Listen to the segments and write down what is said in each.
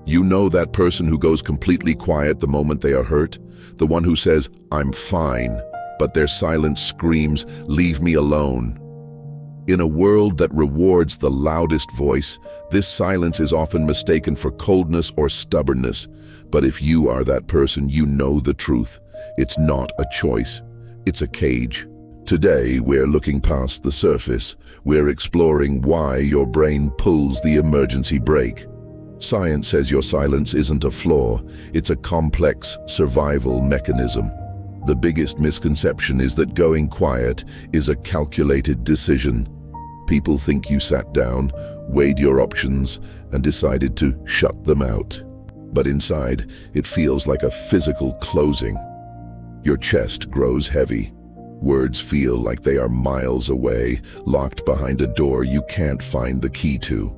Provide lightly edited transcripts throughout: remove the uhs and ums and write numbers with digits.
You know that person who goes completely quiet the moment they are hurt? The one who says, "I'm fine," but their silence screams, "Leave me alone." In a world that rewards the loudest voice, this silence is often mistaken for coldness or stubbornness. But if you are that person, you know the truth. It's not a choice. It's a cage. Today, we're looking past the surface. We're exploring why your brain pulls the emergency brake. Science says your silence isn't a flaw. It's a complex survival mechanism. The biggest misconception is that going quiet is a calculated decision. People think you sat down, weighed your options, and decided to shut them out. But inside, it feels like a physical closing. Your chest grows heavy. Words feel like they are miles away, locked behind a door you can't find the key to.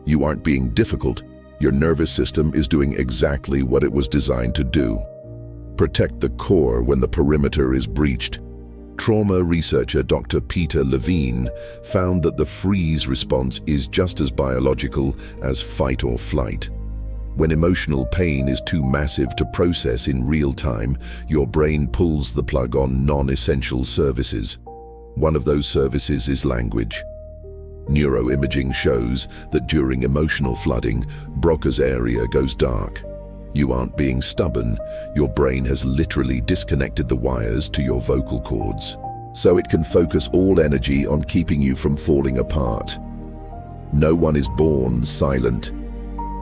You aren't being difficult. Your nervous system is doing exactly what it was designed to do. Protect the core when the perimeter is breached. Trauma researcher Dr. Peter Levine found that the freeze response is just as biological as fight or flight. When emotional pain is too massive to process in real time, your brain pulls the plug on non-essential services. One of those services is language. Neuroimaging shows that during emotional flooding, Broca's area goes dark. You aren't being stubborn. Your brain has literally disconnected the wires to your vocal cords, so it can focus all energy on keeping you from falling apart. No one is born silent.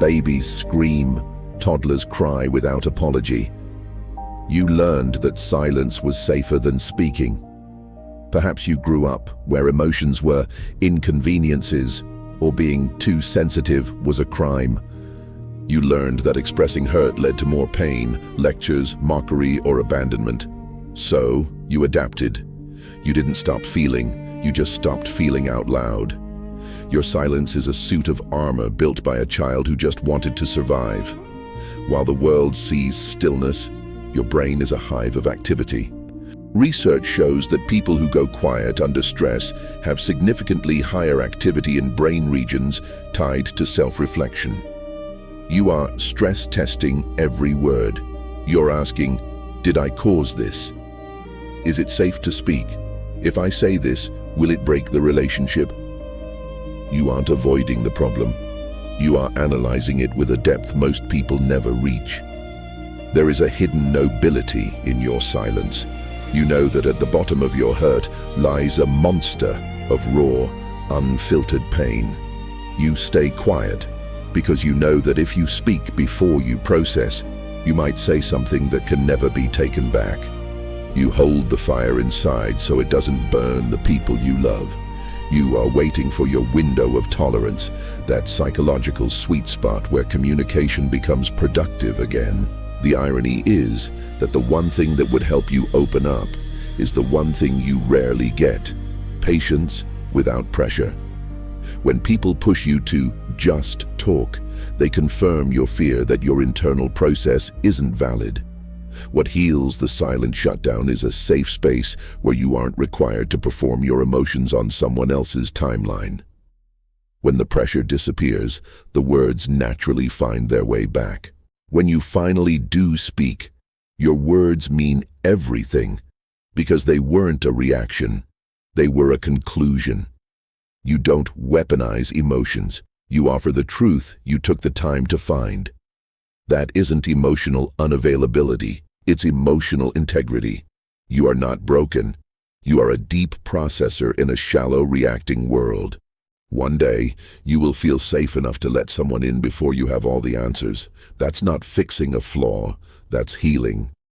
Babies scream, toddlers cry without apology. You learned that silence was safer than speaking. Perhaps you grew up where emotions were inconveniences or being too sensitive was a crime. You learned that expressing hurt led to more pain, lectures, mockery, or abandonment. So, you adapted. You didn't stop feeling, you just stopped feeling out loud. Your silence is a suit of armor built by a child who just wanted to survive. While the world sees stillness, your brain is a hive of activity. Research shows that people who go quiet under stress have significantly higher activity in brain regions tied to self-reflection. You are stress testing every word. You're asking, did I cause this? Is it safe to speak? If I say this, will it break the relationship? You aren't avoiding the problem. You are analyzing it with a depth most people never reach. There is a hidden nobility in your silence. You know that at the bottom of your hurt lies a monster of raw, unfiltered pain. You stay quiet because you know that if you speak before you process, you might say something that can never be taken back. You hold the fire inside so it doesn't burn the people you love. You are waiting for your window of tolerance, that psychological sweet spot where communication becomes productive again. The irony is that the one thing that would help you open up is the one thing you rarely get: patience without pressure. When people push you to just talk, they confirm your fear that your internal process isn't valid. What heals the silent shutdown is a safe space where you aren't required to perform your emotions on someone else's timeline. When the pressure disappears, the words naturally find their way back. When you finally do speak, your words mean everything because they weren't a reaction, they were a conclusion. You don't weaponize emotions. You offer the truth you took the time to find. That isn't emotional unavailability, it's emotional integrity. You are not broken. You are a deep processor in a shallow reacting world. One day, you will feel safe enough to let someone in before you have all the answers. That's not fixing a flaw, that's healing.